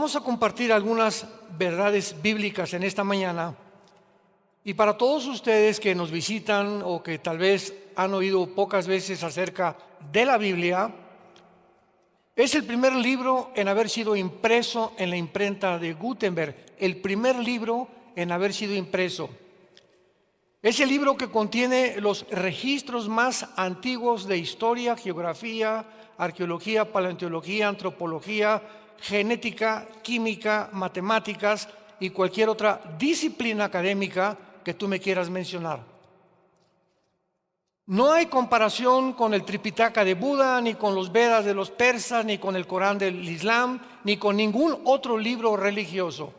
Vamos a compartir algunas verdades bíblicas en esta mañana. Y para todos ustedes que nos visitan o que tal vez han oído pocas veces acerca de la Biblia, es el primer libro en haber sido impreso en la imprenta de Gutenberg, el primer libro en haber sido impreso. Es el libro que contiene los registros más antiguos de historia, geografía, arqueología, paleontología, antropología, genética, química, matemáticas y cualquier otra disciplina académica que tú me quieras mencionar. No hay comparación con el Tripitaka de Buda, ni con los Vedas de los persas, ni con el Corán del Islam, ni con ningún otro libro religioso.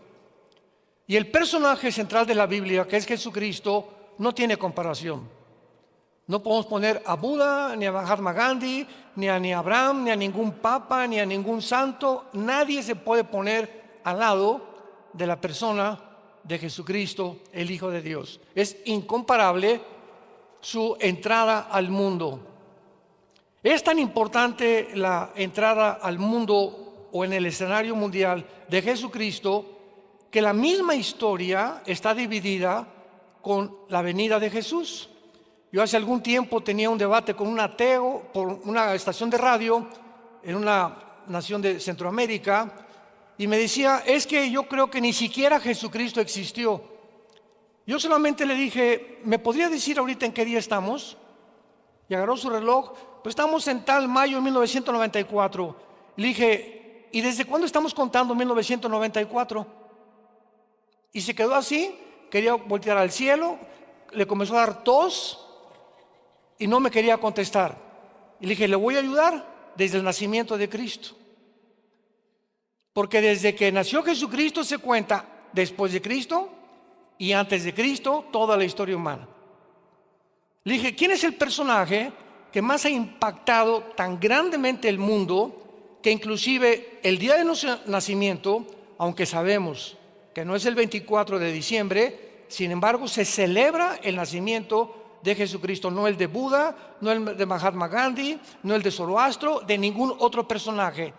Y el personaje central de la Biblia, que es Jesucristo, no tiene comparación. No podemos poner a Buda, ni a Mahatma Gandhi, ni a Abraham, ni a ningún papa, ni a ningún santo. Nadie se puede poner al lado de la persona de Jesucristo, el Hijo de Dios. Es incomparable su entrada al mundo. Es tan importante la entrada al mundo o en el escenario mundial de Jesucristo que la misma historia está dividida con la venida de Jesús. Yo hace algún tiempo tenía un debate con un ateo por una estación de radio en una nación de Centroamérica y me decía, es que yo creo que ni siquiera Jesucristo existió. Yo solamente le dije, ¿me podría decir ahorita en qué día estamos? Y agarró su reloj, pues estamos en tal mayo de 1994. Le dije, ¿y desde cuándo estamos contando 1994? Y se quedó así, quería voltear al cielo, le comenzó a dar tos y no me quería contestar. Y le dije, le voy a ayudar desde el nacimiento de Cristo. Porque desde que nació Jesucristo se cuenta después de Cristo y antes de Cristo toda la historia humana. Le dije, ¿quién es el personaje que más ha impactado tan grandemente el mundo que inclusive el día de nuestro nacimiento, aunque sabemos que no es el 24 de diciembre, sin embargo se celebra el nacimiento de Jesucristo, no el de Buda, no el de Mahatma Gandhi, no el de Zoroastro, de ningún otro personaje?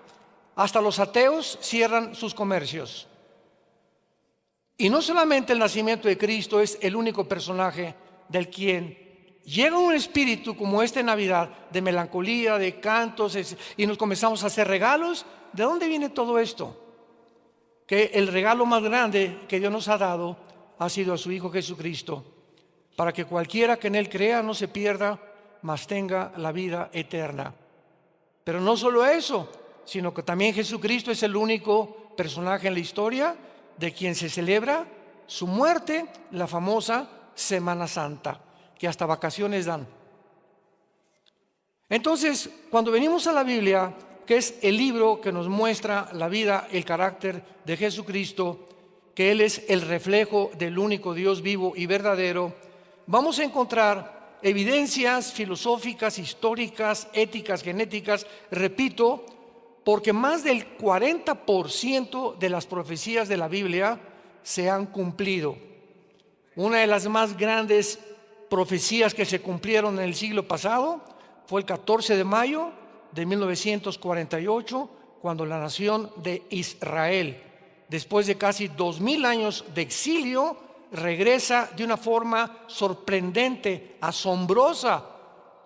Hasta los ateos cierran sus comercios. Y no solamente el nacimiento de Cristo es el único personaje del quien llega un espíritu como este en Navidad, de melancolía, de cantos, y nos comenzamos a hacer regalos. ¿De dónde viene todo esto? Que el regalo más grande que Dios nos ha dado ha sido a su Hijo Jesucristo, para que cualquiera que en Él crea no se pierda, mas tenga la vida eterna. Pero no solo eso, sino que también Jesucristo es el único personaje en la historia de quien se celebra su muerte, la famosa Semana Santa, que hasta vacaciones dan. Entonces, cuando venimos a la Biblia, que es el libro que nos muestra la vida, el carácter de Jesucristo, que Él es el reflejo del único Dios vivo y verdadero, vamos a encontrar evidencias filosóficas, históricas, éticas, genéticas, repito, porque más del 40% de las profecías de la Biblia se han cumplido. Una de las más grandes profecías que se cumplieron en el siglo pasado fue el 14 de mayo de 1948, cuando la nación de Israel, después de casi 2000 años de exilio, regresa de una forma sorprendente, asombrosa,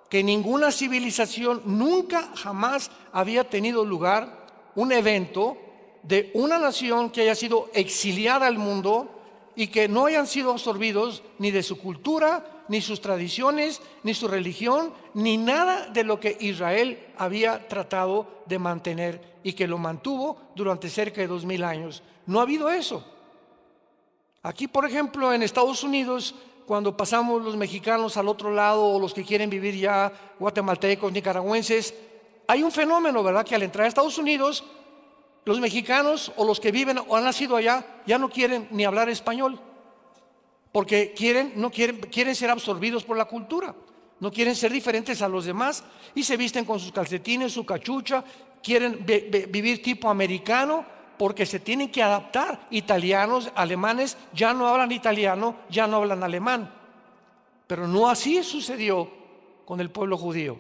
que ninguna civilización nunca jamás había tenido lugar, un evento de una nación que haya sido exiliada al mundo y que no hayan sido absorbidos ni de su cultura, ni sus tradiciones, ni su religión, ni nada de lo que Israel había tratado de mantener y que lo mantuvo durante cerca de 2000 años. No ha habido eso. Aquí, por ejemplo, en Estados Unidos, cuando pasamos los mexicanos al otro lado o los que quieren vivir ya, guatemaltecos, nicaragüenses, hay un fenómeno, ¿verdad? Que al entrar a Estados Unidos, los mexicanos o los que viven o han nacido allá ya no quieren ni hablar español, porque quieren ser absorbidos por la cultura, no quieren ser diferentes a los demás y se visten con sus calcetines, su cachucha, quieren vivir tipo americano, porque se tienen que adaptar. Italianos, alemanes ya no hablan italiano, ya no hablan alemán. Pero no así sucedió con el pueblo judío.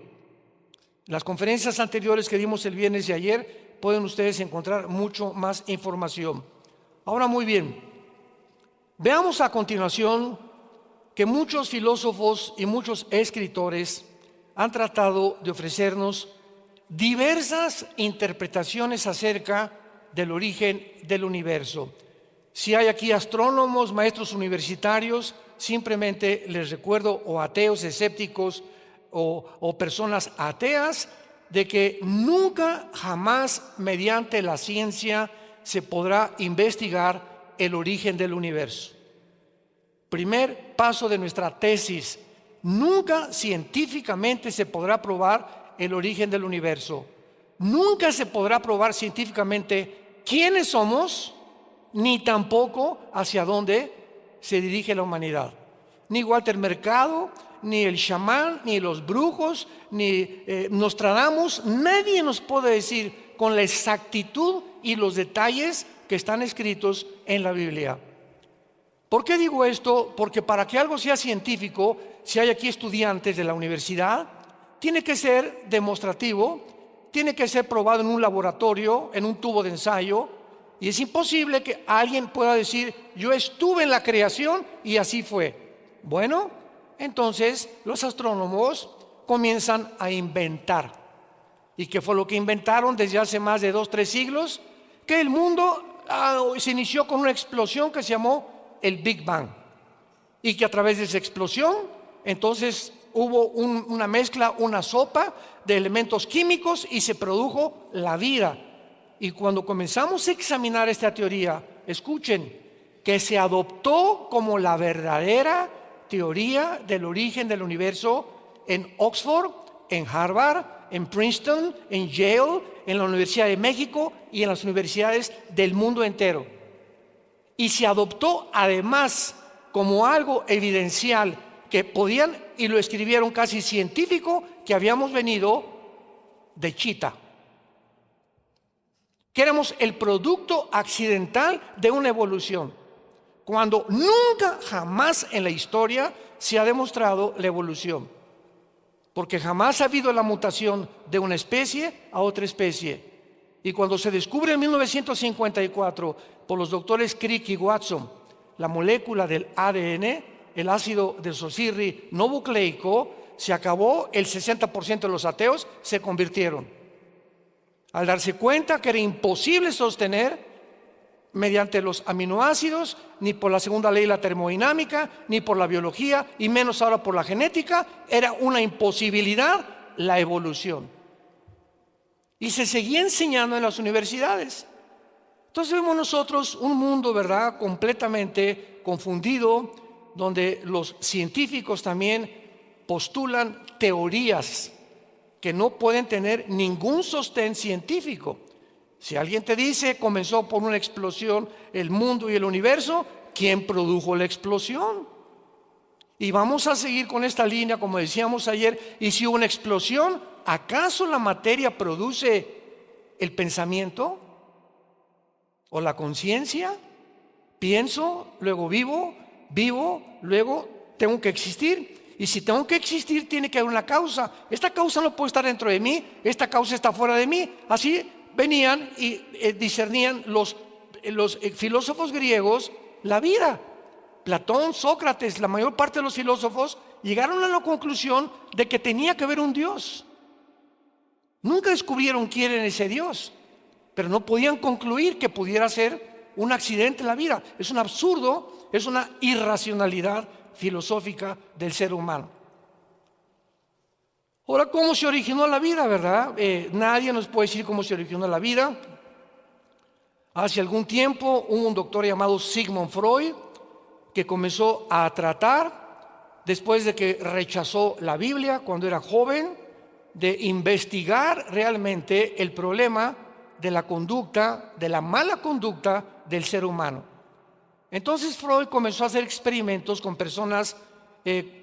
En las conferencias anteriores que dimos el viernes y ayer, pueden ustedes encontrar mucho más información. Ahora, muy bien, veamos a continuación que muchos filósofos y muchos escritores han tratado de ofrecernos diversas interpretaciones acerca del origen del universo. Si hay aquí astrónomos, maestros universitarios, simplemente les recuerdo, o ateos, escépticos, o personas ateas, de que nunca, jamás, mediante la ciencia, se podrá investigar el origen del universo. Primer paso de nuestra tesis: nunca científicamente se podrá probar el origen del universo. Nunca se podrá probar científicamente quiénes somos, ni tampoco hacia dónde se dirige la humanidad. Ni Walter Mercado, ni el chamán, ni los brujos, ni Nostradamus, nadie nos puede decir con la exactitud y los detalles que están escritos en la Biblia. ¿Por qué digo esto? Porque para que algo sea científico, si hay aquí estudiantes de la universidad, tiene que ser demostrativo, tiene que ser probado en un laboratorio, en un tubo de ensayo, y es imposible que alguien pueda decir: yo estuve en la creación y así fue. Bueno, entonces los astrónomos comienzan a inventar. ¿Y qué fue lo que inventaron desde hace más de 2-3 siglos? Que el mundo se inició con una explosión que se llamó el Big Bang, y que a través de esa explosión entonces hubo una mezcla, una sopa de elementos químicos, y se produjo la vida. Y cuando comenzamos a examinar esta teoría, escuchen, que se adoptó como la verdadera teoría del origen del universo en Oxford, en Harvard, en Princeton, en Yale, en la Universidad de México y en las universidades del mundo entero. Y se adoptó además como algo evidencial que podían, y lo escribieron casi científico, que habíamos venido de Chita, que éramos el producto accidental de una evolución, cuando nunca, jamás en la historia se ha demostrado la evolución, porque jamás ha habido la mutación de una especie a otra especie. Y cuando se descubre en 1954 por los doctores Crick y Watson la molécula del ADN, el ácido desoxirribonucleico, se acabó. El 60% de los ateos se convirtieron, al darse cuenta que era imposible sostener mediante los aminoácidos, ni por la segunda ley de la termodinámica, ni por la biología, y menos ahora por la genética. Era una imposibilidad la evolución. Y se seguía enseñando en las universidades. Entonces vemos nosotros un mundo, ¿verdad?, completamente confundido, donde los científicos también postulan teorías que no pueden tener ningún sostén científico. Si alguien te dice comenzó por una explosión el mundo y el universo, ¿quién produjo la explosión? Y vamos a seguir con esta línea, como decíamos ayer. Y si hubo una explosión, ¿acaso la materia produce el pensamiento o la conciencia? Pienso, luego vivo, vivo, luego tengo que existir. Y si tengo que existir, tiene que haber una causa. Esta causa no puede estar dentro de mí, esta causa está fuera de mí. Así venían y discernían los filósofos griegos la vida. Platón, Sócrates, la mayor parte de los filósofos llegaron a la conclusión de que tenía que haber un Dios. Nunca descubrieron quién era ese Dios, pero no podían concluir que pudiera ser un accidente en la vida. Es un absurdo, es una irracionalidad filosófica del ser humano. Ahora, ¿cómo se originó la vida, verdad? Nadie nos puede decir cómo se originó la vida. Hace algún tiempo hubo un doctor llamado Sigmund Freud que comenzó a tratar, después de que rechazó la Biblia cuando era joven, de investigar realmente el problema de la conducta, de la mala conducta del ser humano. Entonces Freud comenzó a hacer experimentos con personas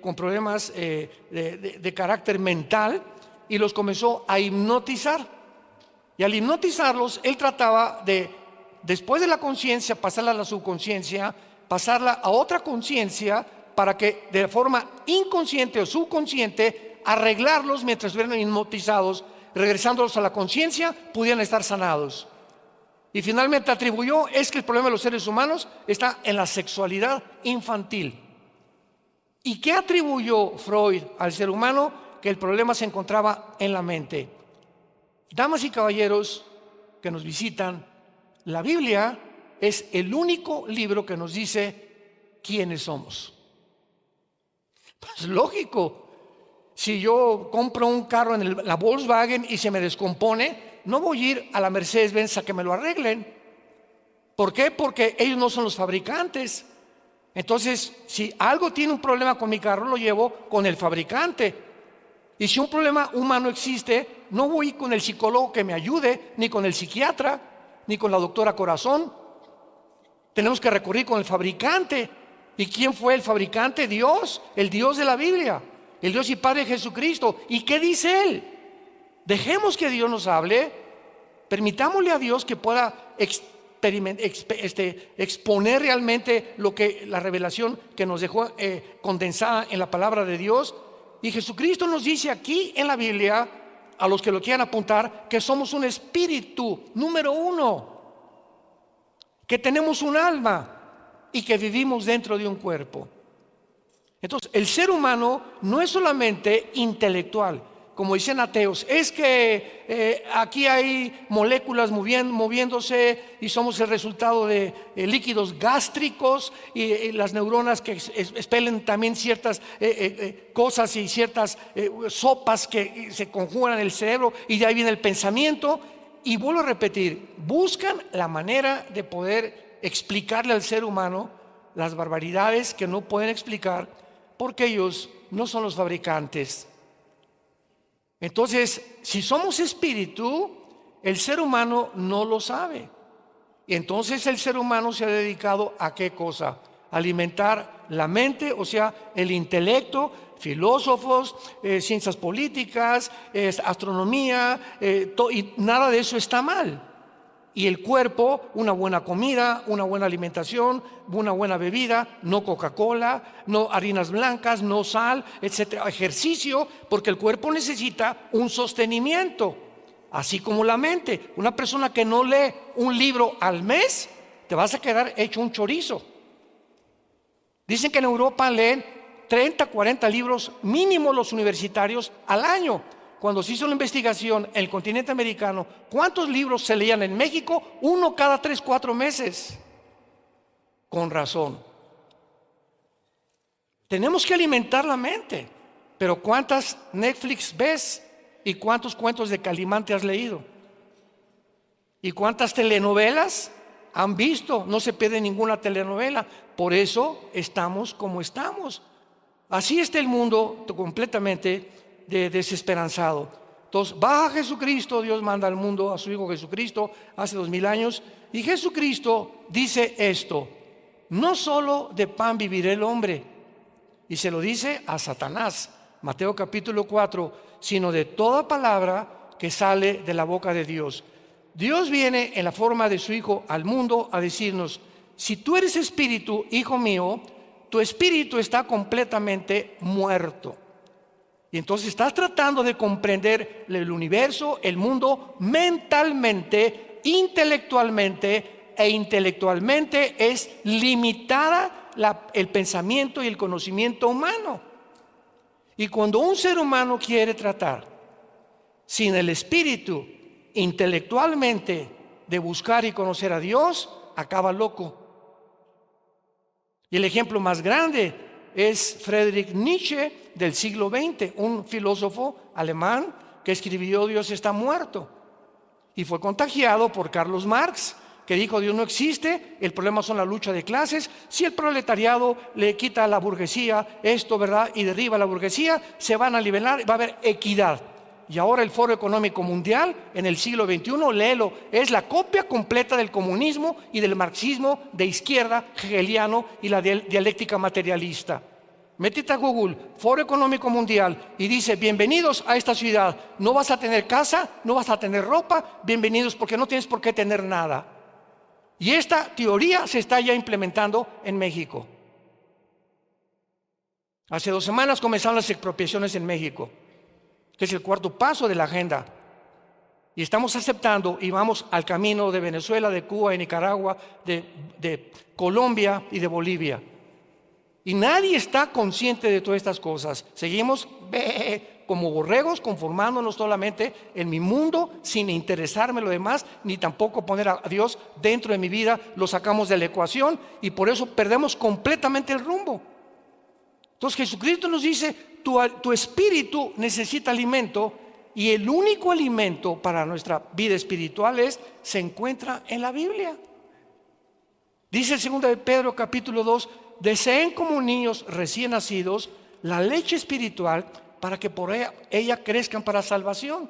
con problemas de carácter mental, y los comenzó a hipnotizar. Y al hipnotizarlos, él trataba de, después de la conciencia, pasarla a la subconsciencia, pasarla a otra conciencia, para que de forma inconsciente o subconsciente arreglarlos mientras estuvieran hipnotizados, regresándolos a la conciencia, pudieran estar sanados. Y finalmente atribuyó, es que el problema de los seres humanos está en la sexualidad infantil. ¿Y qué atribuyó Freud al ser humano? Que el problema se encontraba en la mente. Damas y caballeros que nos visitan, la Biblia es el único libro que nos dice quiénes somos. Pues lógico. Si yo compro un carro en la Volkswagen y se me descompone, no voy a ir a la Mercedes-Benz a que me lo arreglen. ¿Por qué? Porque ellos no son los fabricantes. Entonces, si algo tiene un problema con mi carro, lo llevo con el fabricante. Y si un problema humano existe, no voy con el psicólogo que me ayude, ni con el psiquiatra, ni con la doctora Corazón. Tenemos que recurrir con el fabricante. ¿Y quién fue el fabricante? Dios, el Dios de la Biblia. El Dios y Padre Jesucristo. ¿Y qué dice Él? Dejemos que Dios nos hable, permitámosle a Dios que pueda exponer realmente lo que la revelación que nos dejó condensada en la palabra de Dios. Y Jesucristo nos dice aquí en la Biblia, a los que lo quieran apuntar, que somos un espíritu, número uno, que tenemos un alma y que vivimos dentro de un cuerpo. Entonces, el ser humano no es solamente intelectual, como dicen ateos, es que aquí hay moléculas moviéndose y somos el resultado de líquidos gástricos y las neuronas que expelen también ciertas cosas y ciertas sopas que se conjugan en el cerebro y de ahí viene el pensamiento. Y vuelvo a repetir, buscan la manera de poder explicarle al ser humano las barbaridades que no pueden explicar, porque ellos no son los fabricantes. Entonces, si somos espíritu, el ser humano no lo sabe. Y entonces el ser humano se ha dedicado ¿a qué cosa? Alimentar la mente, o sea, el intelecto, filósofos, ciencias políticas, astronomía, y nada de eso está mal. Y el cuerpo, una buena comida, una buena alimentación, una buena bebida, no Coca-Cola, no harinas blancas, no sal, etcétera. Ejercicio, porque el cuerpo necesita un sostenimiento, así como la mente. Una persona que no lee un libro al mes, te vas a quedar hecho un chorizo. Dicen que en Europa leen 30, 40 libros mínimo los universitarios al año. Cuando se hizo la investigación en el continente americano, ¿cuántos libros se leían en México? 1 cada 3, 4 meses. Con razón. Tenemos que alimentar la mente. Pero ¿cuántas Netflix ves? ¿Y cuántos cuentos de Calimán te has leído? ¿Y cuántas telenovelas han visto? No se pierde ninguna telenovela. Por eso estamos como estamos. Así está el mundo completamente desesperanzado. Entonces baja Jesucristo, Dios manda al mundo a su Hijo Jesucristo hace 2000 años, y Jesucristo dice esto: no solo de pan vivirá el hombre, y se lo dice a Satanás, Mateo capítulo 4, sino de toda palabra que sale de la boca de Dios. Dios viene en la forma de su Hijo al mundo a decirnos: si tú eres espíritu, hijo mío, tu espíritu está completamente muerto. Y entonces estás tratando de comprender el universo, el mundo, mentalmente, intelectualmente, e intelectualmente es limitada el pensamiento y el conocimiento humano. Y cuando un ser humano quiere tratar sin el espíritu intelectualmente de buscar y conocer a Dios, acaba loco. Y el ejemplo más grande es Friedrich Nietzsche del siglo XX, un filósofo alemán que escribió Dios está muerto, y fue contagiado por Carlos Marx, que dijo Dios no existe, el problema son la lucha de clases. Si el proletariado le quita a la burguesía esto, ¿verdad?, y derriba a la burguesía, se van a nivelar, va a haber equidad. Y ahora el Foro Económico Mundial en el siglo XXI, léelo, es la copia completa del comunismo y del marxismo de izquierda hegeliano y la dialéctica materialista. Métete a Google, Foro Económico Mundial, y dice: bienvenidos a esta ciudad, no vas a tener casa, no vas a tener ropa, bienvenidos porque no tienes por qué tener nada. Y esta teoría se está ya implementando en México. Hace 2 semanas comenzaron las expropiaciones en México, que es el 4º paso de la agenda. Y estamos aceptando y vamos al camino de Venezuela, de Cuba, de Nicaragua, de Colombia y de Bolivia. Y nadie está consciente de todas estas cosas. Seguimos como borregos, conformándonos solamente en mi mundo, sin interesarme lo demás, ni tampoco poner a Dios dentro de mi vida. Lo sacamos de la ecuación y por eso perdemos completamente el rumbo. Entonces Jesucristo nos dice, tu espíritu necesita alimento, y el único alimento para nuestra vida espiritual se encuentra en la Biblia. Dice el 2 de Pedro capítulo 2, deseen como niños recién nacidos la leche espiritual para que por ella crezcan para salvación.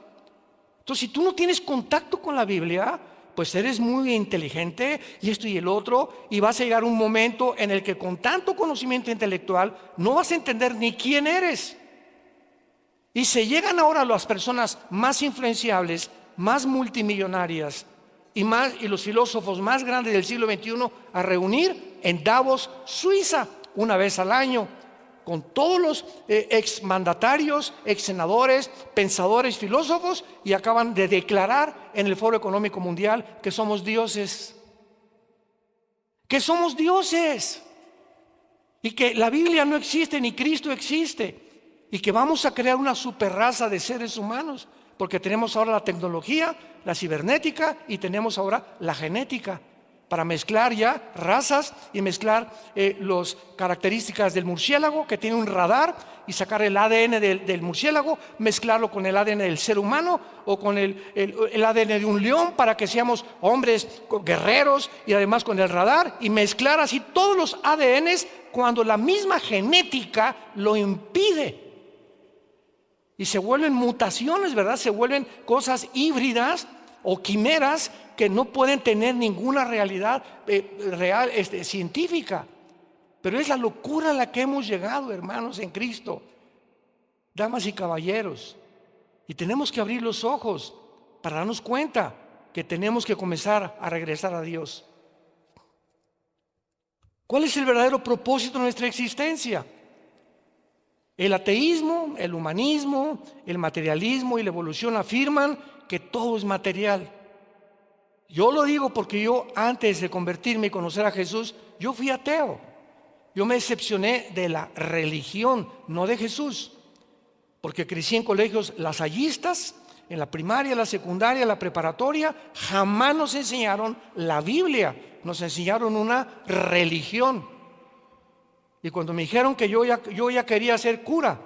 Entonces, si tú no tienes contacto con la Biblia, pues eres muy inteligente y esto y el otro, y vas a llegar un momento en el que con tanto conocimiento intelectual no vas a entender ni quién eres. Y se llegan ahora las personas más influenciables, más multimillonarias y los filósofos más grandes del siglo XXI a reunir en Davos, Suiza, una vez al año, con todos los exmandatarios, exsenadores, pensadores, filósofos, y acaban de declarar en el Foro Económico Mundial que somos dioses. Que somos dioses. Y que la Biblia no existe ni Cristo existe. Y que vamos a crear una superraza de seres humanos, porque tenemos ahora la tecnología, la cibernética, y tenemos ahora la genética para mezclar ya razas y mezclar las características del murciélago, que tiene un radar, y sacar el ADN del murciélago, mezclarlo con el ADN del ser humano o con el ADN de un león, para que seamos hombres guerreros, y además con el radar, y mezclar así todos los ADNs cuando la misma genética lo impide. Y se vuelven mutaciones, ¿verdad? Se vuelven cosas híbridas o quimeras que no pueden tener ninguna realidad real, científica. Pero es la locura a la que hemos llegado, hermanos, en Cristo, damas y caballeros. Y tenemos que abrir los ojos para darnos cuenta que tenemos que comenzar a regresar a Dios. ¿Cuál es el verdadero propósito de nuestra existencia? El ateísmo, el humanismo, el materialismo y la evolución afirman que todo es material. Yo lo digo porque yo, antes de convertirme y conocer a Jesús, yo fui ateo. Yo me decepcioné de la religión, no de Jesús, porque crecí en colegios lasallistas, en la primaria, la secundaria, la preparatoria. Jamás nos enseñaron la Biblia, nos enseñaron una religión. Y cuando me dijeron que yo ya quería ser cura,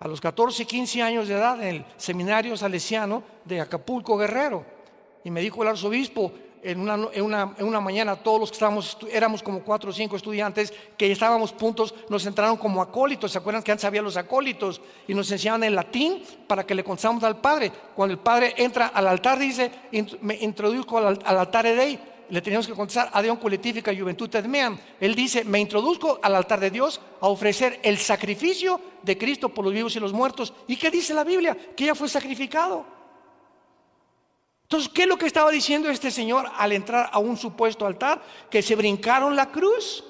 a los 14, 15 años de edad, en el seminario salesiano de Acapulco, Guerrero, y me dijo el arzobispo en una mañana, todos los que éramos como 4 o 5 estudiantes, que estábamos puntos, nos entraron como acólitos. ¿Se acuerdan que antes había los acólitos? Y nos enseñaban en latín para que le contáramos al Padre. Cuando el Padre entra al altar, dice, me introduzco al altare Dei. Le teníamos que contestar a Deum collectifica juventutem meam. Él dice, me introduzco al altar de Dios a ofrecer el sacrificio de Cristo por los vivos y los muertos. ¿Y qué dice la Biblia? Que ya fue sacrificado. Entonces, ¿qué es lo que estaba diciendo este señor al entrar a un supuesto altar? Que se brincaron la cruz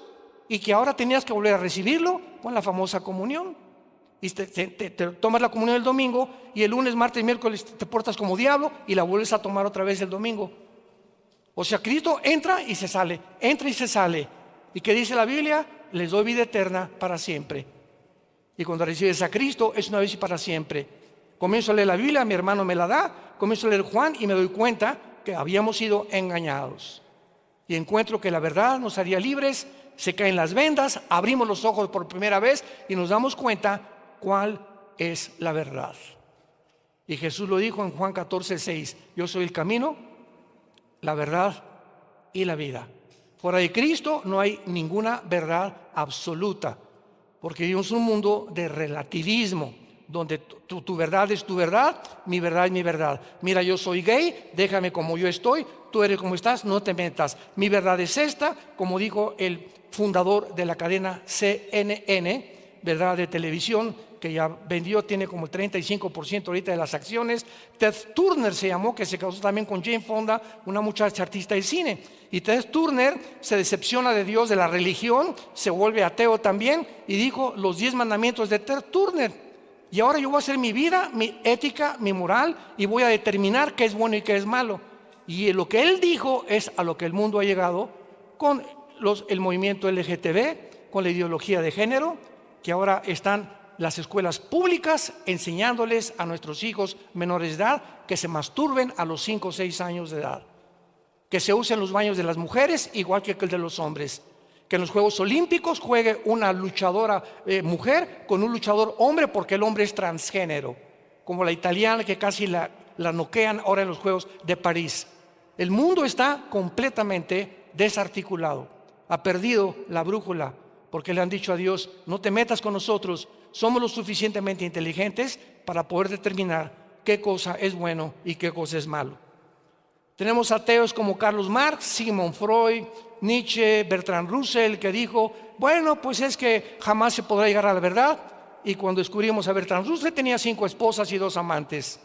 y que ahora tenías que volver a recibirlo con la famosa comunión. Y te tomas la comunión el domingo, y el lunes, martes y miércoles te portas como diablo y la vuelves a tomar otra vez el domingo. O sea, Cristo entra y se sale, entra y se sale. ¿Y qué dice la Biblia? Les doy vida eterna para siempre. Y cuando recibes a Cristo es una vez y para siempre. Comienzo a leer la Biblia, mi hermano me la da, comienzo a leer Juan y me doy cuenta que habíamos sido engañados. Y encuentro que la verdad nos haría libres, se caen las vendas, abrimos los ojos por primera vez y nos damos cuenta cuál es la verdad. Y Jesús lo dijo en Juan 14:6, yo soy el camino, la verdad y la vida. Fuera de Cristo no hay ninguna verdad absoluta, porque vivimos un mundo de relativismo, donde tu verdad es tu verdad, mi verdad es mi verdad. Mira, yo soy gay, déjame como yo estoy, tú eres como estás, no te metas. Mi verdad es esta, como dijo el fundador de la cadena CNN, verdad, de televisión, que ya vendió, tiene como el 35% ahorita de las acciones. Ted Turner se llamó, que se casó también con Jane Fonda, una muchacha artista de cine. Y Ted Turner se decepciona de Dios, de la religión, se vuelve ateo también, y dijo los 10 mandamientos de Ted Turner. y ahora yo voy a hacer mi vida, mi ética, mi moral, y voy a determinar qué es bueno y qué es malo. Y lo que él dijo es a lo que el mundo ha llegado con el movimiento LGTB, con la ideología de género, que ahora están las escuelas públicas enseñándoles a nuestros hijos menores de edad que se masturben a los 5 o 6 años de edad, que se usen los baños de las mujeres igual que el de los hombres, que en los Juegos Olímpicos juegue una luchadora mujer con un luchador hombre porque el hombre es transgénero, como la italiana que casi la noquean ahora en los Juegos de París. El mundo está completamente desarticulado, ha perdido la brújula porque le han dicho a Dios: no te metas con nosotros, somos lo suficientemente inteligentes para poder determinar qué cosa es bueno y qué cosa es malo. Tenemos ateos como Carlos Marx, Sigmund Freud, Nietzsche, Bertrand Russell, que dijo: bueno, pues es que jamás se podrá llegar a la verdad. Y cuando descubrimos a Bertrand Russell tenía 5 esposas y 2 amantes.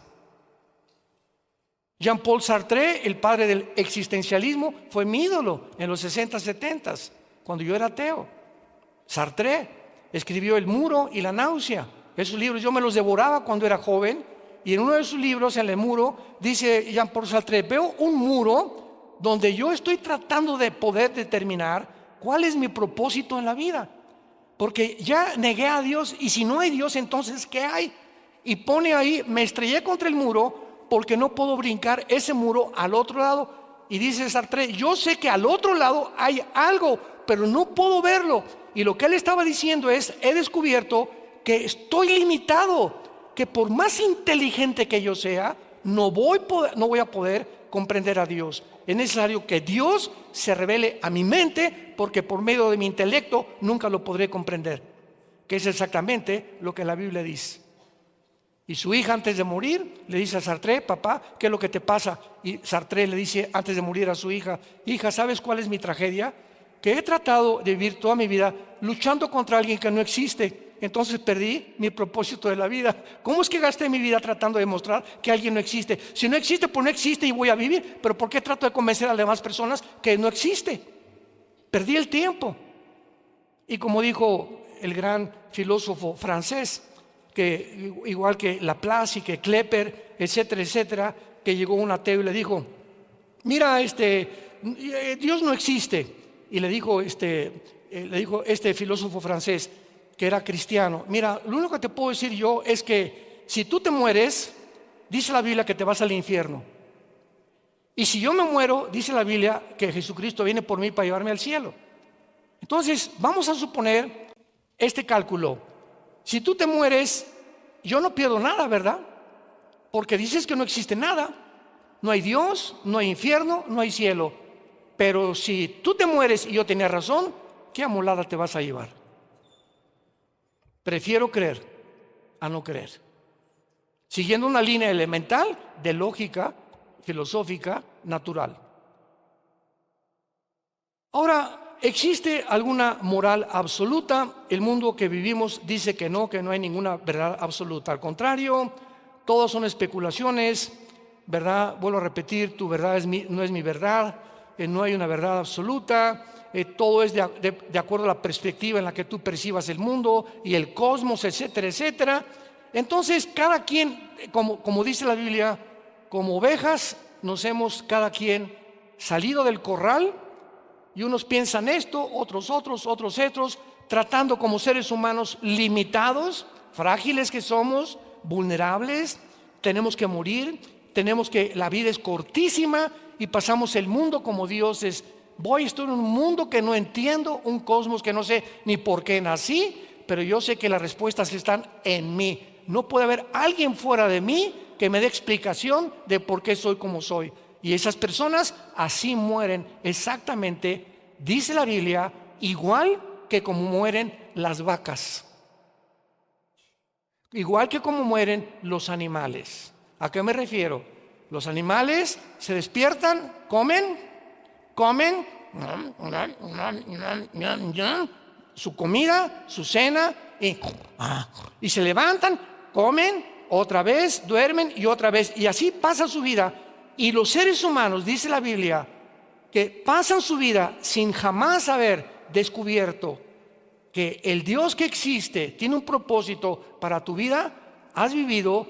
Jean-Paul Sartre, el padre del existencialismo, fue mi ídolo en los 60, 70, cuando yo era ateo. Sartre escribió El muro y la náusea. Esos libros yo me los devoraba cuando era joven, y en uno de sus libros, en El muro, dice Jean-Paul Sartre: veo un muro donde yo estoy tratando de poder determinar cuál es mi propósito en la vida, porque ya negué a Dios, y si no hay Dios, entonces ¿qué hay? Y pone ahí: me estrellé contra el muro porque no puedo brincar ese muro al otro lado. Y dice Sartre: yo sé que al otro lado hay algo, pero no puedo verlo. Y lo que él estaba diciendo es: he descubierto que estoy limitado, que por más inteligente que yo sea, no voy a poder comprender a Dios. Es necesario que Dios se revele a mi mente, porque por medio de mi intelecto nunca lo podré comprender, que es exactamente lo que la Biblia dice. Y su hija, antes de morir, le dice a Sartre: papá, ¿qué es lo que te pasa? Y Sartre le dice antes de morir a su hija: hija, ¿sabes cuál es mi tragedia? Que he tratado de vivir toda mi vida luchando contra alguien que no existe. Entonces perdí mi propósito de la vida. ¿Cómo es que gasté mi vida tratando de demostrar que alguien no existe? Si no existe, pues no existe y voy a vivir. Pero ¿por qué trato de convencer a las demás personas que no existe? Perdí el tiempo. Y como dijo el gran filósofo francés, que igual que Laplace y que Kepler, etcétera, etcétera, que llegó un ateo y le dijo: mira, Dios no existe. Y le dijo este filósofo francés, que era cristiano: mira, lo único que te puedo decir yo es que si tú te mueres, dice la Biblia que te vas al infierno. Y si yo me muero, dice la Biblia que Jesucristo viene por mí para llevarme al cielo. Entonces, vamos a suponer este cálculo: si tú te mueres, yo no pierdo nada, ¿verdad? Porque dices que no existe nada. No hay Dios, no hay infierno, no hay cielo. Pero si tú te mueres y yo tenía razón, ¿qué amolada te vas a llevar? Prefiero creer a no creer, siguiendo una línea elemental de lógica filosófica natural. Ahora, ¿existe alguna moral absoluta? El mundo que vivimos dice que no hay ninguna verdad absoluta. Al contrario, todas son especulaciones, ¿verdad? Vuelvo a repetir: tu verdad no es mi verdad, no hay una verdad absoluta, todo es de acuerdo a la perspectiva en la que tú percibas el mundo y el cosmos, etcétera, etcétera. Entonces, cada quien, como dice la Biblia, como ovejas nos hemos cada quien salido del corral. Y unos piensan esto, otros, tratando como seres humanos limitados, frágiles que somos, vulnerables, tenemos que morir, la vida es cortísima y pasamos el mundo como dioses. Estoy en un mundo que no entiendo, un cosmos que no sé ni por qué nací, pero yo sé que las respuestas están en mí. No puede haber alguien fuera de mí que me dé explicación de por qué soy como soy. Y esas personas así mueren exactamente, dice la Biblia, igual que como mueren las vacas, igual que como mueren los animales. ¿A qué me refiero? Los animales se despiertan, comen su comida, su cena, y se levantan, comen, otra vez, duermen y otra vez, y así pasa su vida. Y los seres humanos, dice la Biblia, que pasan su vida sin jamás haber descubierto que el Dios que existe tiene un propósito para tu vida, has vivido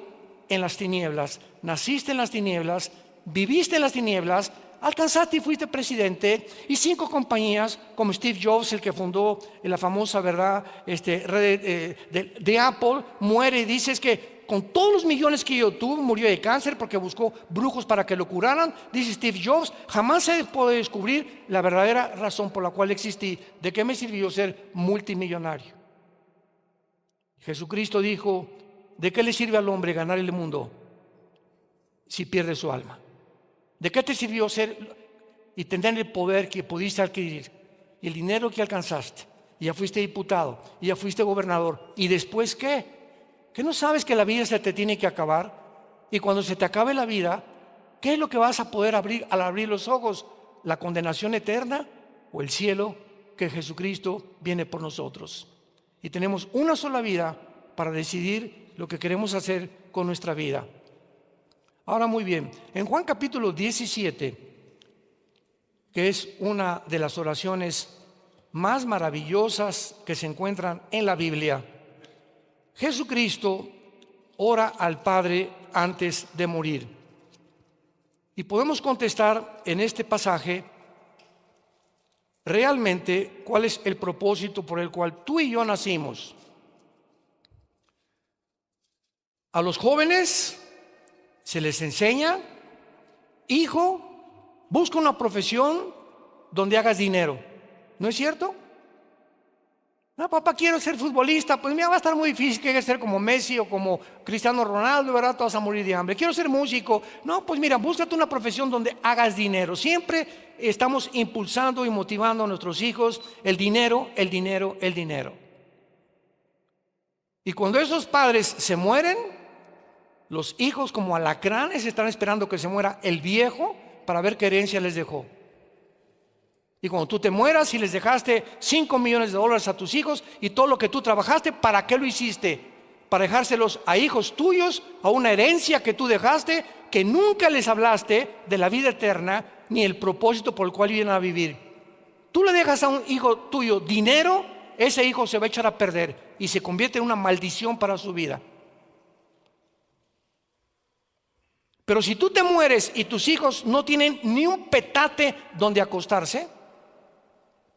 en las tinieblas, naciste en las tinieblas, viviste en las tinieblas, alcanzaste y fuiste presidente, y 5 compañías como Steve Jobs, el que fundó la famosa, ¿verdad?, red de Apple, muere y dices que con todos los millones que yo tuve, murió de cáncer porque buscó brujos para que lo curaran. Dice Steve Jobs, jamás se puede descubrir la verdadera razón por la cual existí. ¿De qué me sirvió ser multimillonario? Jesucristo dijo, ¿de qué le sirve al hombre ganar el mundo si pierde su alma? ¿De qué te sirvió ser y tener el poder que pudiste adquirir y el dinero que alcanzaste? Y ya fuiste diputado, y ya fuiste gobernador. ¿Y después qué? ¿Que no sabes que la vida se te tiene que acabar? Y cuando se te acabe la vida, ¿qué es lo que vas a poder abrir al abrir los ojos? ¿La condenación eterna o el cielo que Jesucristo viene por nosotros? Y tenemos una sola vida para decidir lo que queremos hacer con nuestra vida. Ahora, muy bien, en Juan capítulo 17, que es una de las oraciones más maravillosas que se encuentran en la Biblia, Jesucristo ora al Padre antes de morir. Y podemos contestar en este pasaje realmente cuál es el propósito por el cual tú y yo nacimos. A los jóvenes se les enseña, hijo, busca una profesión donde hagas dinero. ¿No es cierto? No, papá, quiero ser futbolista. Pues mira, va a estar muy difícil, que ser como Messi o como Cristiano Ronaldo, ¿verdad? Tú vas a morir de hambre. Quiero ser músico. No, pues mira, búscate una profesión donde hagas dinero. Siempre estamos impulsando y motivando a nuestros hijos el dinero, el dinero, el dinero. Y cuando esos padres se mueren, los hijos como alacranes están esperando que se muera el viejo para ver qué herencia les dejó. Y cuando tú te mueras y les dejaste $5 millones a tus hijos y todo lo que tú trabajaste, ¿para qué lo hiciste? Para dejárselos a hijos tuyos, a una herencia que tú dejaste, que nunca les hablaste de la vida eterna ni el propósito por el cual vienen a vivir. Tú le dejas a un hijo tuyo dinero, ese hijo se va a echar a perder y se convierte en una maldición para su vida. Pero si tú te mueres y tus hijos no tienen ni un petate donde acostarse,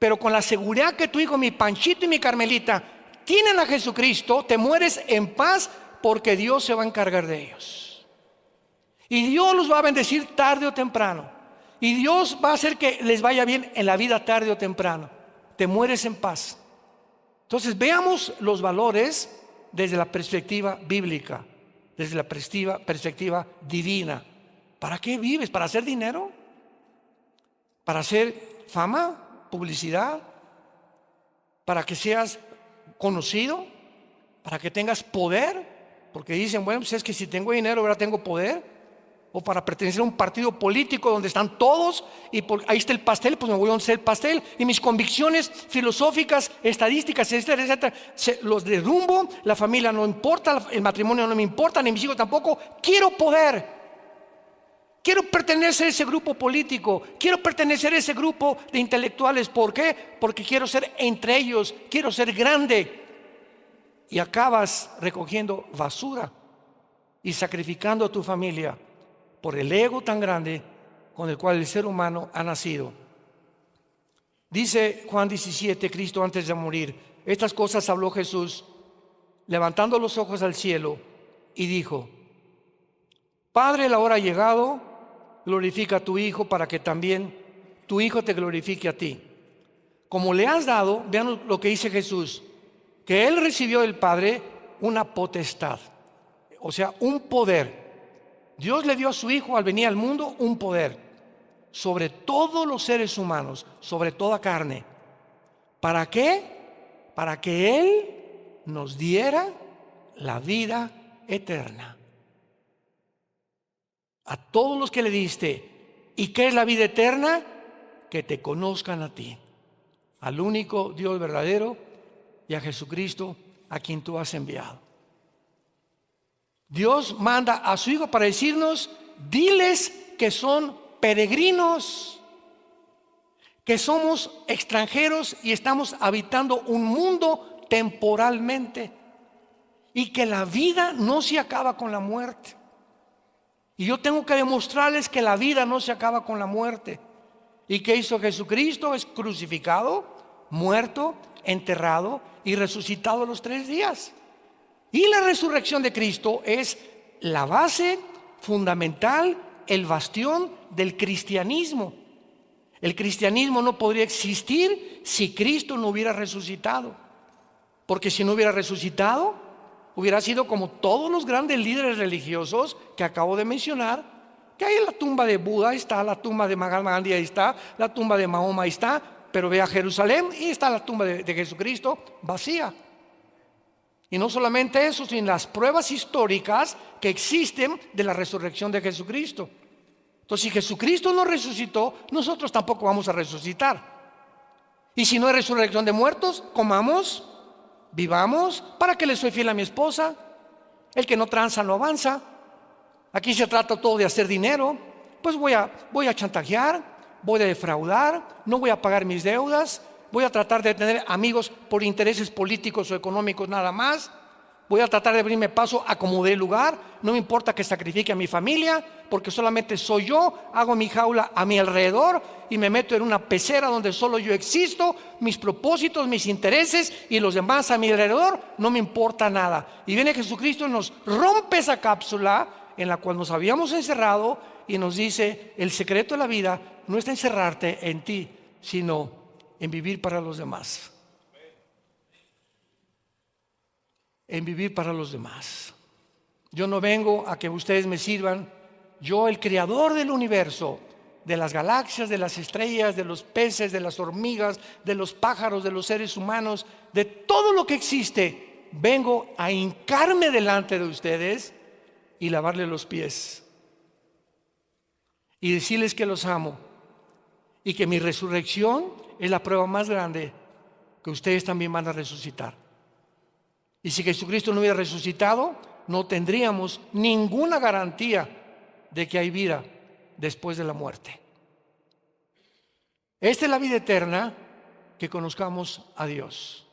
pero con la seguridad que tu hijo, mi Panchito y mi Carmelita, tienen a Jesucristo, te mueres en paz porque Dios se va a encargar de ellos. Y Dios los va a bendecir tarde o temprano. Y Dios va a hacer que les vaya bien en la vida tarde o temprano. Te mueres en paz. Entonces veamos los valores desde la perspectiva bíblica, desde la perspectiva divina. ¿Para qué vives? ¿Para hacer dinero? ¿Para hacer fama? ¿Publicidad? ¿Para que seas conocido? ¿Para que tengas poder? Porque dicen, bueno, pues es que si tengo dinero, ahora tengo poder. O para pertenecer a un partido político donde están todos y ahí está el pastel, pues me voy a hacer el pastel. Y mis convicciones filosóficas, estadísticas, etcétera, etcétera, los derrumbo. La familia no importa, el matrimonio no me importa, ni mis hijos tampoco. Quiero poder. Quiero pertenecer a ese grupo político, quiero pertenecer a ese grupo de intelectuales. ¿Por qué? Porque quiero ser entre ellos, quiero ser grande. Y acabas recogiendo basura y sacrificando a tu familia por el ego tan grande con el cual el ser humano ha nacido. Dice Juan 17, Cristo antes de morir, estas cosas habló Jesús, levantando los ojos al cielo, y dijo: Padre, la hora ha llegado, glorifica a tu Hijo para que también tu Hijo te glorifique a ti. Como le has dado, vean lo que dice Jesús, que Él recibió del Padre una potestad, o sea, un poder. Dios le dio a su Hijo al venir al mundo un poder sobre todos los seres humanos, sobre toda carne. ¿Para qué? Para que Él nos diera la vida eterna. A todos los que le diste. ¿Y qué es la vida eterna? Que te conozcan a ti, al único Dios verdadero, y a Jesucristo a quien tú has enviado. Dios manda a su Hijo para decirnos: diles que son peregrinos, que somos extranjeros y estamos habitando un mundo temporalmente, y que la vida no se acaba con la muerte. Y yo tengo que demostrarles que la vida no se acaba con la muerte. ¿Y qué hizo Jesucristo? Es crucificado, muerto, enterrado y resucitado a los 3 días. Y la resurrección de Cristo es la base fundamental, el bastión del cristianismo. El cristianismo no podría existir si Cristo no hubiera resucitado. Porque si no hubiera resucitado, hubiera sido como todos los grandes líderes religiosos que acabo de mencionar, que ahí en la tumba de Buda está, la tumba de Mahatma Gandhi ahí está, la tumba de Mahoma ahí está, pero ve a Jerusalén y está la tumba de Jesucristo vacía. Y no solamente eso, sino las pruebas históricas que existen de la resurrección de Jesucristo. Entonces, si Jesucristo no resucitó, nosotros tampoco vamos a resucitar. Y si no hay resurrección de muertos, comamos, vivamos. ¿Para qué le soy fiel a mi esposa? El que no tranza no avanza. Aquí se trata todo de hacer dinero. Pues voy a chantajear, voy a defraudar, no voy a pagar mis deudas, voy a tratar de tener amigos por intereses políticos o económicos nada más. Voy a tratar de abrirme paso a como dé lugar. No me importa que sacrifique a mi familia, porque solamente soy yo. Hago mi jaula a mi alrededor y me meto en una pecera donde solo yo existo. Mis propósitos, mis intereses y los demás a mi alrededor, no me importa nada. Y viene Jesucristo y nos rompe esa cápsula en la cual nos habíamos encerrado y nos dice: el secreto de la vida no está encerrarte en ti, sino en vivir para los demás. En vivir para los demás. Yo no vengo a que ustedes me sirvan. Yo, el creador del universo, de las galaxias, de las estrellas, de los peces, de las hormigas, de los pájaros, de los seres humanos, de todo lo que existe, vengo a hincarme delante de ustedes y lavarle los pies y decirles que los amo y que mi resurrección es la prueba más grande que ustedes también van a resucitar. Y si Jesucristo no hubiera resucitado, no tendríamos ninguna garantía de que hay vida después de la muerte. Esta es la vida eterna, que conozcamos a Dios.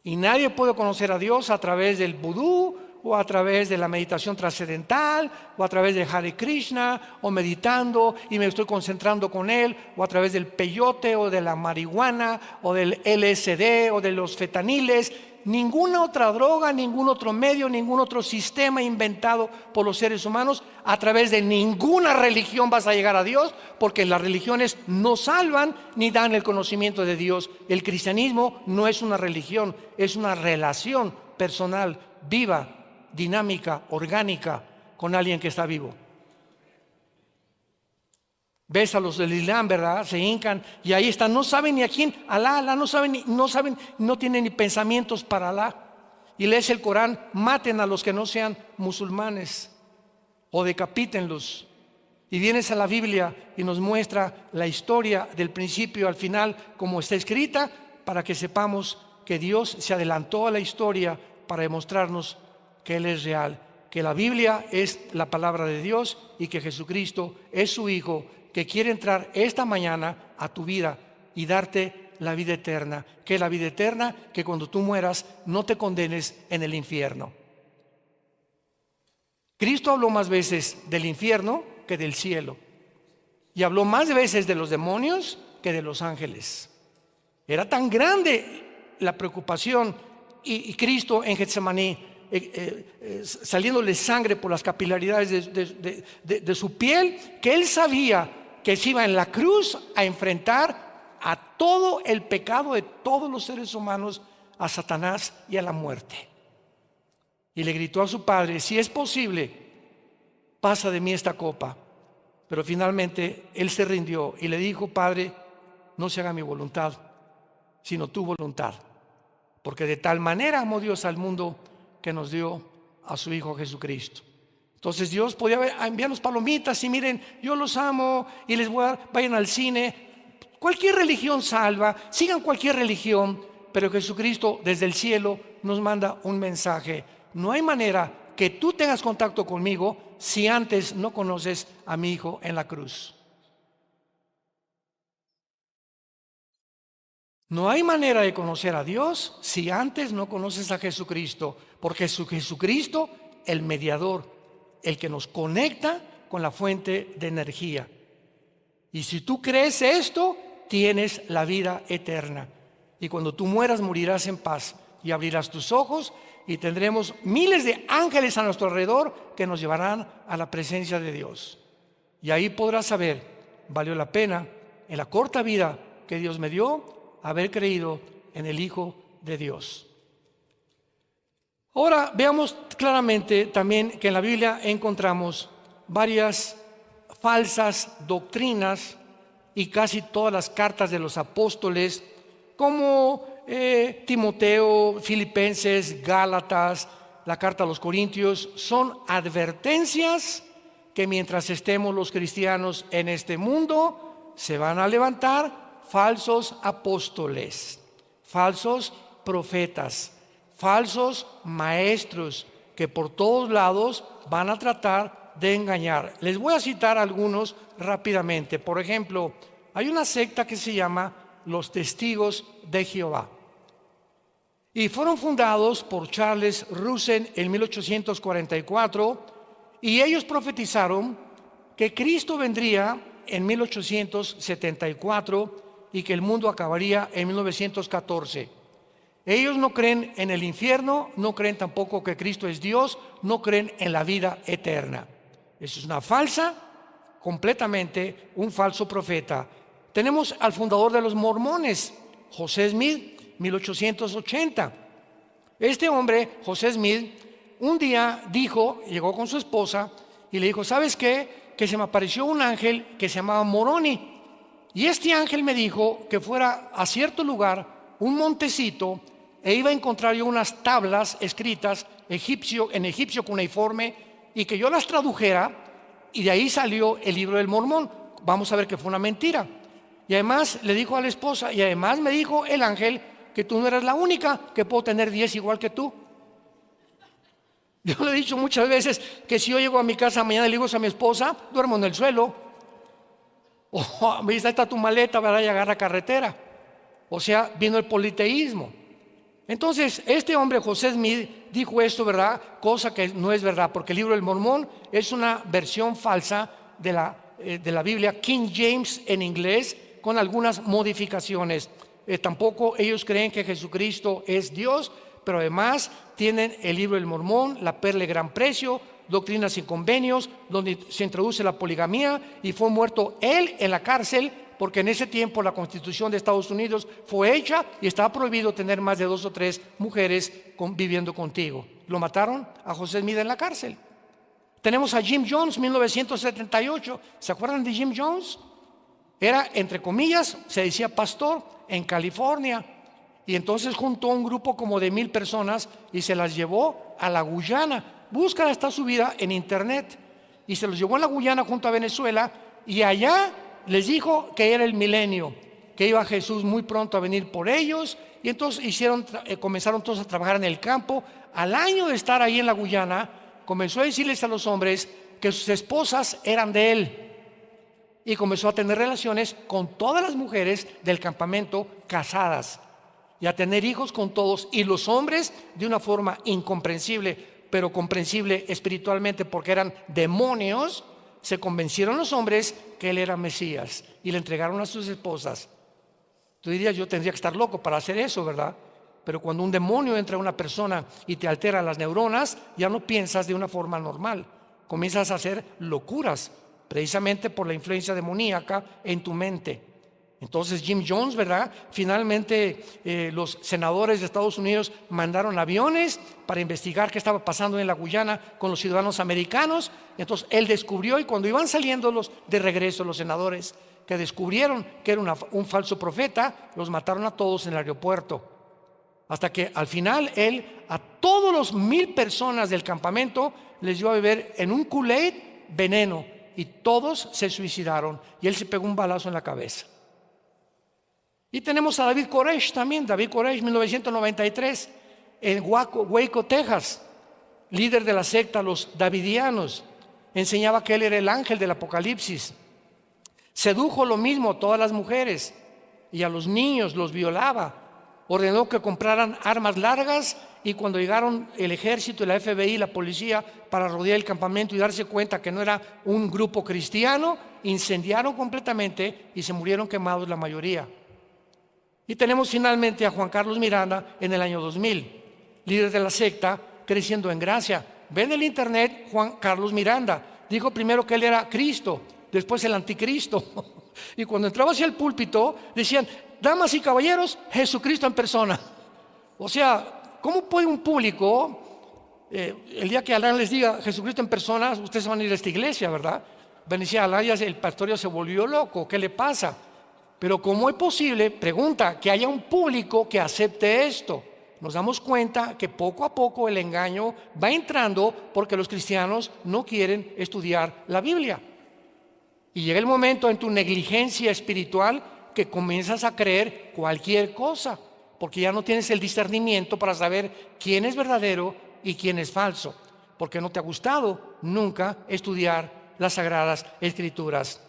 Y nadie puede conocer a Dios a través del vudú, o a través de la meditación trascendental, o a través de Hare Krishna, o meditando y me estoy concentrando con Él, o a través del peyote, o de la marihuana, o del LSD, o de los fetaniles. Ninguna otra droga, ningún otro medio, ningún otro sistema inventado por los seres humanos, a través de ninguna religión vas a llegar a Dios, porque las religiones no salvan ni dan el conocimiento de Dios. El cristianismo no es una religión, es una relación personal, viva, dinámica, orgánica, con alguien que está vivo. Ves a los del Islam, ¿verdad? Se hincan y ahí están, no saben ni a quién, Alá, no saben, no tienen ni pensamientos para Alá. Y lees el Corán: maten a los que no sean musulmanes o decapítenlos. Y vienes a la Biblia y nos muestra la historia del principio al final como está escrita, para que sepamos que Dios se adelantó a la historia para demostrarnos que Él es real, que la Biblia es la palabra de Dios y que Jesucristo es su Hijo, que quiere entrar esta mañana a tu vida y darte la vida eterna. ¿Qué es la vida eterna? Que cuando tú mueras no te condenes en el infierno. Cristo habló más veces del infierno que del cielo, y habló más veces de los demonios que de los ángeles. Era tan grande la preocupación, y Cristo en Getsemaní, saliéndole sangre por las capilaridades de su piel, que Él sabía que se iba en la cruz a enfrentar a todo el pecado de todos los seres humanos, a Satanás y a la muerte. Y le gritó a su Padre: si es posible, pasa de mí esta copa. Pero finalmente Él se rindió y le dijo: Padre, no se haga mi voluntad, sino tu voluntad. Porque de tal manera amó Dios al mundo que nos dio a su Hijo Jesucristo. Entonces Dios podía enviarnos palomitas y miren, yo los amo y les voy a dar, vayan al cine. Cualquier religión salva, sigan cualquier religión, pero Jesucristo desde el cielo nos manda un mensaje: no hay manera que tú tengas contacto conmigo si antes no conoces a mi Hijo en la cruz. No hay manera de conocer a Dios si antes no conoces a Jesucristo, porque es Jesucristo el mediador, el que nos conecta con la fuente de energía. Y si tú crees esto, tienes la vida eterna. Y cuando tú mueras, morirás en paz y abrirás tus ojos y tendremos miles de ángeles a nuestro alrededor que nos llevarán a la presencia de Dios. Y ahí podrás saber, valió la pena en la corta vida que Dios me dio haber creído en el Hijo de Dios. Ahora veamos claramente también que en la Biblia encontramos varias falsas doctrinas y casi todas las cartas de los apóstoles, como Timoteo, Filipenses, Gálatas, la carta a los Corintios, son advertencias que mientras estemos los cristianos en este mundo, se van a levantar falsos apóstoles, falsos profetas, falsos maestros que por todos lados van a tratar de engañar. Les voy a citar algunos rápidamente. Por ejemplo, hay una secta que se llama los Testigos de Jehová y fueron fundados por Charles Russell en 1844 y ellos profetizaron que Cristo vendría en 1874 y que el mundo acabaría en 1914. Ellos no creen en el infierno, no creen tampoco que Cristo es Dios, no creen en la vida eterna. Eso es una falsa, completamente un falso profeta. Tenemos al fundador de los mormones, José Smith, 1880. Este hombre, José Smith, un día llegó con su esposa y le dijo, ¿sabes qué? Que se me apareció un ángel que se llamaba Moroni. Y este ángel me dijo que fuera a cierto lugar, un montecito, e iba a encontrar yo unas tablas escritas en egipcio cuneiforme y que yo las tradujera, y de ahí salió el libro del Mormón. Vamos a ver que fue una mentira. Y además le dijo a la esposa, y además me dijo el ángel que tú no eras la única, que puedo tener 10 igual que tú. Yo le he dicho muchas veces que si yo llego a mi casa mañana y le digo a mi esposa, duermo en el suelo. O me dice, ahí está tu maleta, ¿verdad? Y agarra carretera. O sea, vino el politeísmo. Entonces, este hombre, José Smith, dijo esto, ¿verdad? Cosa que no es verdad, porque el libro del Mormón es una versión falsa de la Biblia King James en inglés, con algunas modificaciones. Tampoco ellos creen que Jesucristo es Dios, pero además tienen el libro del Mormón, la perla de gran precio, doctrinas sin convenios, donde se introduce la poligamía, y fue muerto él en la cárcel, porque en ese tiempo la Constitución de Estados Unidos fue hecha y estaba prohibido tener más de 2 o 3 mujeres viviendo contigo. Lo mataron a José Smith en la cárcel. Tenemos a Jim Jones, 1978. ¿Se acuerdan de Jim Jones? Era, entre comillas, se decía pastor en California. Y entonces juntó un grupo como de 1,000 personas y se las llevó a la Guyana. Buscan esta subida en internet. Y se los llevó a la Guyana junto a Venezuela, y allá les dijo que era el milenio, que iba Jesús muy pronto a venir por ellos. Y entonces comenzaron todos a trabajar en el campo. Al año de estar ahí en la Guyana, comenzó a decirles a los hombres que sus esposas eran de él, y comenzó a tener relaciones con todas las mujeres del campamento casadas y a tener hijos con todos. Y los hombres, de una forma incomprensible, pero comprensible espiritualmente porque eran demonios, se convencieron los hombres que él era Mesías y le entregaron a sus esposas. Tú dirías, yo tendría que estar loco para hacer eso, ¿verdad? Pero cuando un demonio entra a una persona y te altera las neuronas, ya no piensas de una forma normal. Comienzas a hacer locuras, precisamente por la influencia demoníaca en tu mente. Entonces Jim Jones, ¿verdad? Finalmente los senadores de Estados Unidos mandaron aviones para investigar qué estaba pasando en la Guyana con los ciudadanos americanos. Entonces él descubrió, y cuando iban saliendo de regreso los senadores que descubrieron que era un falso profeta, los mataron a todos en el aeropuerto. Hasta que al final él a todos los 1,000 personas del campamento les dio a beber en un Kool-Aid veneno, y todos se suicidaron, y él se pegó un balazo en la cabeza. Y tenemos a David Koresh también. David Koresh, 1993, en Waco, Texas, líder de la secta los Davidianos. Enseñaba que él era el ángel del Apocalipsis. Sedujo lo mismo a todas las mujeres. y a los niños los violaba. Ordenó que compraran armas largas, y cuando llegaron el ejército y la FBI, la policía, para rodear el campamento y darse cuenta que no era un grupo cristiano, incendiaron completamente y se murieron quemados la mayoría. Y tenemos finalmente a Juan Carlos Miranda en el año 2000, líder de la secta Creciendo en Gracia. Ven el internet, Juan Carlos Miranda dijo primero que él era Cristo, después el anticristo. Y cuando entraba hacia el púlpito decían: damas y caballeros, Jesucristo en persona. O sea, ¿cómo puede un público, el día que Alán les diga Jesucristo en persona, ustedes van a ir a esta iglesia, ¿verdad? Decía Alán, el pastor ya se volvió loco, ¿qué le pasa? Pero ¿cómo es posible, pregunta, que haya un público que acepte esto? Nos damos cuenta que poco a poco el engaño va entrando porque los cristianos no quieren estudiar la Biblia. Y llega el momento en tu negligencia espiritual que comienzas a creer cualquier cosa, porque ya no tienes el discernimiento para saber quién es verdadero y quién es falso, porque no te ha gustado nunca estudiar las Sagradas Escrituras.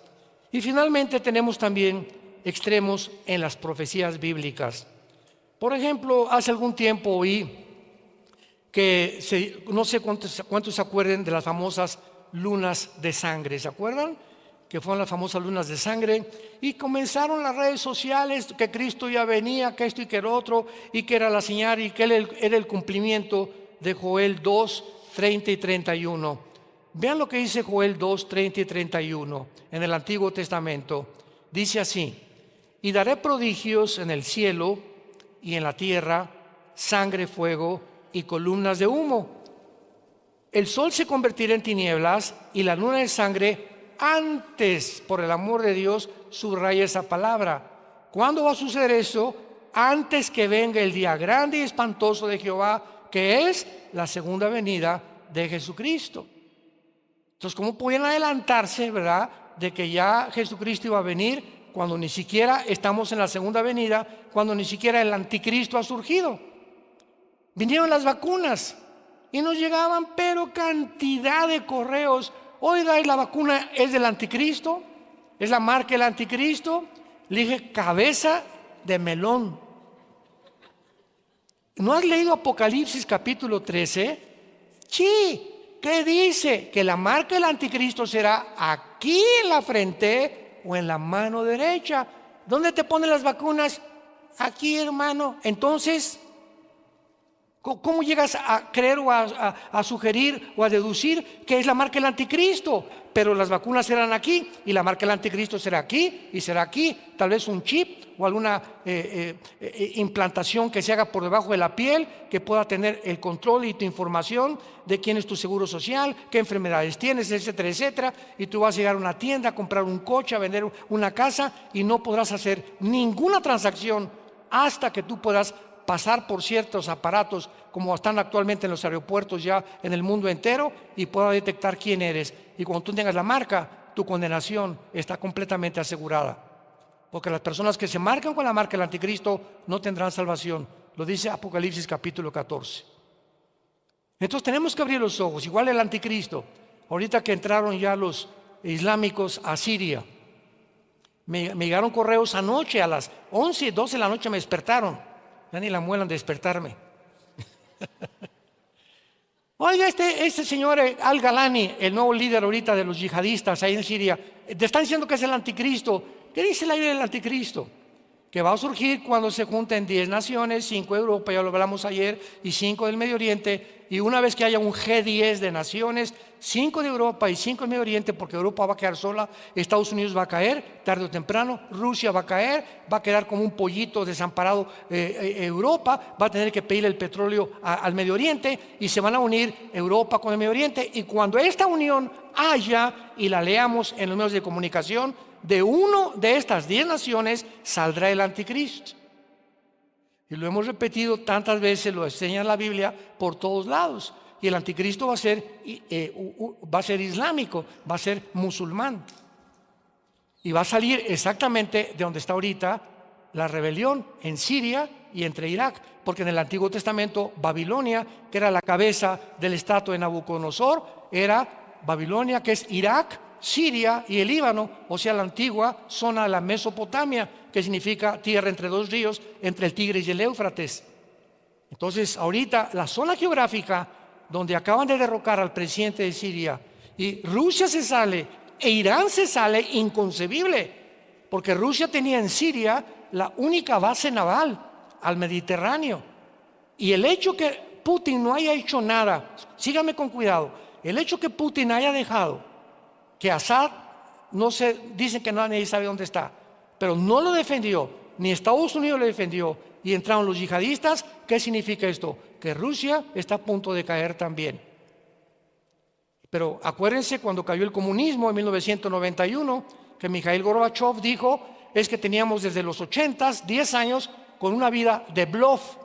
Y finalmente tenemos también extremos en las profecías bíblicas. Por ejemplo, hace algún tiempo oí que no sé cuántos se acuerden de las famosas lunas de sangre. ¿Se acuerdan? Que fueron las famosas lunas de sangre, y comenzaron las redes sociales que Cristo ya venía, que esto y que el otro, y que era la señal, y que era el cumplimiento de Joel 2, 30 y 31. Vean lo que dice Joel 2, 30 y 31 en el Antiguo Testamento. Dice así: y daré prodigios en el cielo y en la tierra, sangre, fuego y columnas de humo. El sol se convertirá en tinieblas y la luna en sangre antes, por el amor de Dios, subraya esa palabra. ¿Cuándo va a suceder eso? Antes que venga el día grande y espantoso de Jehová, que es la segunda venida de Jesucristo. Entonces, ¿cómo pueden adelantarse, verdad, de que ya Jesucristo iba a venir cuando ni siquiera estamos en la segunda venida, cuando ni siquiera el anticristo ha surgido? Vinieron las vacunas y nos llegaban pero cantidad de correos. Oiga, ¿y la vacuna es del anticristo? ¿Es la marca del anticristo? Le dije: cabeza de melón. ¿No has leído Apocalipsis capítulo 13? Sí. ¿Qué dice? Que la marca del anticristo será aquí en la frente o en la mano derecha. ¿Dónde te ponen las vacunas? Aquí, hermano. Entonces, ¿cómo llegas a creer o a sugerir o a deducir que es la marca del anticristo? Pero las vacunas serán aquí y la marca del anticristo será aquí y será aquí. Tal vez un chip o alguna implantación que se haga por debajo de la piel, que pueda tener el control y tu información de quién es tu seguro social, qué enfermedades tienes, etcétera, etcétera. Y tú vas a llegar a una tienda, a comprar un coche, a vender una casa, y no podrás hacer ninguna transacción hasta que tú puedas pasar por ciertos aparatos como están actualmente en los aeropuertos ya en el mundo entero, y pueda detectar quién eres. Y cuando tú tengas la marca, tu condenación está completamente asegurada, porque las personas que se marcan con la marca del anticristo no tendrán salvación. Lo dice Apocalipsis capítulo 14. Entonces tenemos que abrir los ojos. Igual el anticristo. Ahorita que entraron ya los islámicos a Siria, me llegaron correos anoche a las 11, 12 de la noche, me despertaron. Ya ni la muelan de despertarme. Oiga, este señor Al-Galani, el nuevo líder ahorita de los yihadistas ahí en Siria, te están diciendo que es el anticristo. ¿Qué dice la Biblia del anticristo? Que va a surgir cuando se junten 10 naciones, 5 de Europa, ya lo hablamos ayer, y 5 del Medio Oriente. Y una vez que haya un G10 de naciones, 5 de Europa y 5 del Medio Oriente, porque Europa va a quedar sola, Estados Unidos va a caer tarde o temprano, Rusia va a caer, va a quedar como un pollito desamparado. Europa va a tener que pedir el petróleo al Medio Oriente, y se van a unir Europa con el Medio Oriente. Y cuando esta unión haya, y la leamos en los medios de comunicación, de uno de estas 10 naciones saldrá el anticristo. Y lo hemos repetido tantas veces, lo enseña la Biblia por todos lados. Y el anticristo va a ser islámico, va a ser musulmán. Y va a salir exactamente de donde está ahorita la rebelión, en Siria y entre Irak. Porque en el Antiguo Testamento, Babilonia, que era la cabeza del estatua de Nabucodonosor, era Babilonia, que es Irak, Siria y el Líbano, o sea, la antigua zona de la Mesopotamia, que significa tierra entre dos ríos, entre el Tigris y el Éufrates. Entonces, ahorita la zona geográfica donde acaban de derrocar al presidente de Siria y Rusia se sale e Irán se sale, inconcebible, porque Rusia tenía en Siria la única base naval al Mediterráneo. Y el hecho que Putin no haya hecho nada, sígame con cuidado, el hecho que Putin haya dejado que Assad, no se dicen que nadie sabe dónde está, pero no lo defendió, ni Estados Unidos lo defendió, y entraron los yihadistas. ¿Qué significa esto? Que Rusia está a punto de caer también. Pero acuérdense cuando cayó el comunismo en 1991, que Mikhail Gorbachev dijo, es que teníamos desde los 80s, 10 años, con una vida de bluff.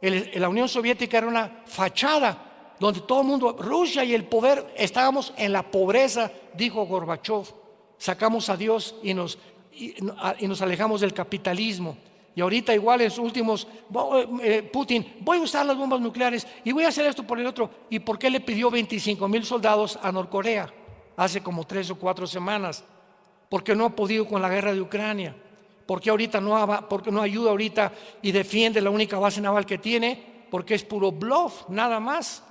La Unión Soviética era una fachada, donde todo el mundo, Rusia y el poder, estábamos en la pobreza, dijo Gorbachev. Sacamos a Dios y nos alejamos del capitalismo. Y ahorita igual en sus últimos, Putin, voy a usar las bombas nucleares y voy a hacer esto por el otro. ¿Y por qué le pidió 25,000 soldados a Norcorea hace como 3 o 4 semanas? Porque no ha podido con la guerra de Ucrania. Porque ahorita porque no ayuda ahorita y defiende la única base naval que tiene, porque es puro bluff, nada más.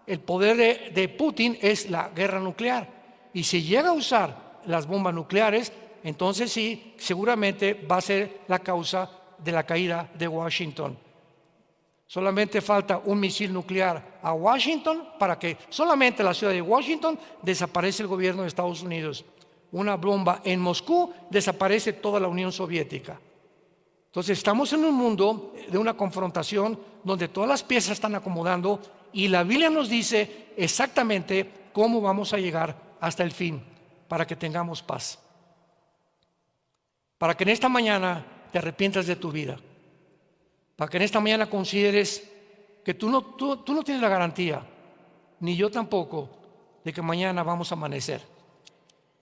El poder de Putin es la guerra nuclear. Y si llega a usar las bombas nucleares, entonces sí, seguramente va a ser la causa de la caída de Washington. Solamente falta un misil nuclear a Washington para que solamente la ciudad de Washington desaparece el gobierno de Estados Unidos. Una bomba en Moscú, desaparece toda la Unión Soviética. Entonces estamos en un mundo de una confrontación donde todas las piezas están acomodando y la Biblia nos dice exactamente cómo vamos a llegar hasta el fin para que tengamos paz. Para que en esta mañana te arrepientas de tu vida. Para que en esta mañana consideres que tú no tienes la garantía, ni yo tampoco, de que mañana vamos a amanecer.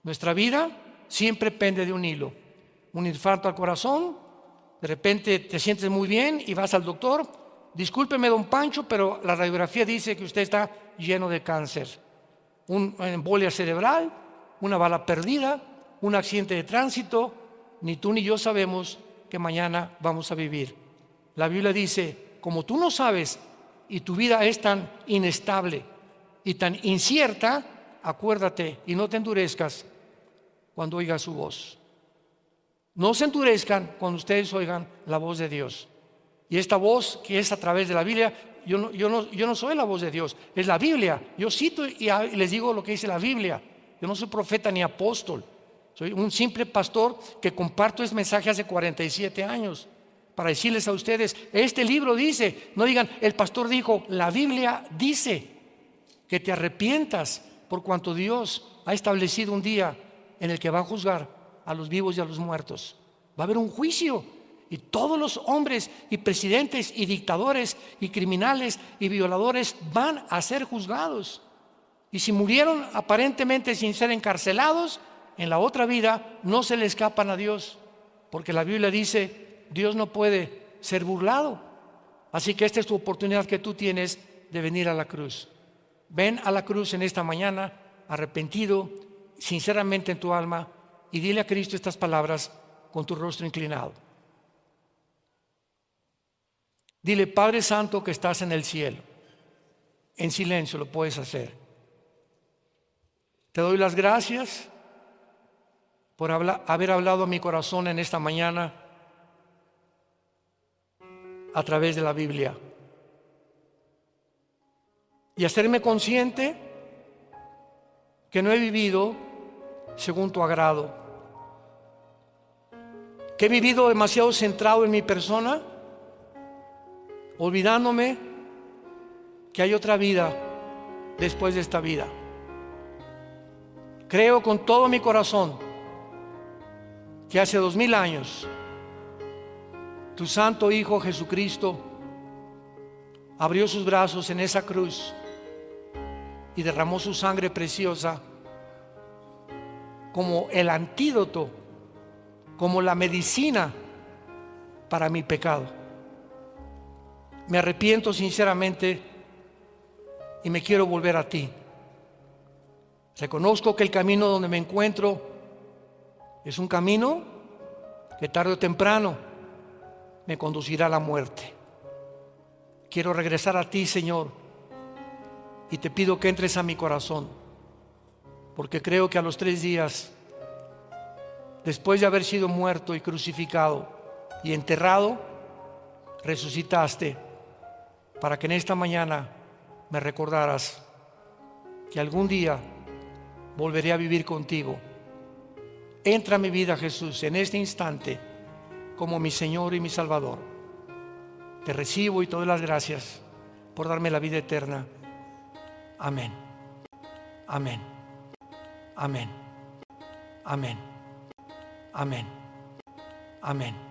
Nuestra vida siempre pende de un hilo. Un infarto al corazón, de repente te sientes muy bien y vas al doctor. Discúlpeme, don Pancho, pero la radiografía dice que usted está lleno de cáncer. Una embolia cerebral, una bala perdida, un accidente de tránsito. Ni tú ni yo sabemos que mañana vamos a vivir. La Biblia dice, como tú no sabes y tu vida es tan inestable y tan incierta, acuérdate y no te endurezcas cuando oigas su voz. No se endurezcan cuando ustedes oigan la voz de Dios. Y esta voz que es a través de la Biblia, yo no soy la voz de Dios, es la Biblia. Yo cito y les digo lo que dice la Biblia. Yo no soy profeta ni apóstol. Soy un simple pastor que comparto este mensaje hace 47 años para decirles a ustedes, este libro dice, no digan, el pastor dijo, la Biblia dice que te arrepientas por cuanto Dios ha establecido un día en el que va a juzgar a los vivos y a los muertos. Va a haber un juicio y todos los hombres y presidentes y dictadores y criminales y violadores van a ser juzgados. Y si murieron aparentemente sin ser encarcelados, en la otra vida no se le escapan a Dios, porque la Biblia dice, Dios no puede ser burlado. Así que esta es tu oportunidad que tú tienes de venir a la cruz. Ven a la cruz en esta mañana, arrepentido, sinceramente en tu alma, y dile a Cristo estas palabras con tu rostro inclinado. Dile, Padre Santo que estás en el cielo. En silencio lo puedes hacer. Te doy las gracias por haber hablado a mi corazón en esta mañana a través de la Biblia. Y hacerme consciente que no he vivido según tu agrado. Que he vivido demasiado centrado en mi persona, olvidándome que hay otra vida después de esta vida. Creo con todo mi corazón que hace 2000 años tu santo Hijo Jesucristo abrió sus brazos en esa cruz y derramó su sangre preciosa como el antídoto, como la medicina para mi pecado. Me arrepiento sinceramente y me quiero volver a ti. Reconozco que el camino donde me encuentro es un camino que tarde o temprano me conducirá a la muerte. Quiero regresar a ti, Señor, y te pido que entres a mi corazón, porque creo que a los 3 días, después de haber sido muerto y crucificado y enterrado, resucitaste para que en esta mañana me recordaras que algún día volveré a vivir contigo. Entra a mi vida, Jesús, en este instante como mi Señor y mi Salvador. Te recibo y te doy las gracias por darme la vida eterna. Amén. Amén. Amén. Amén. Amén. Amén.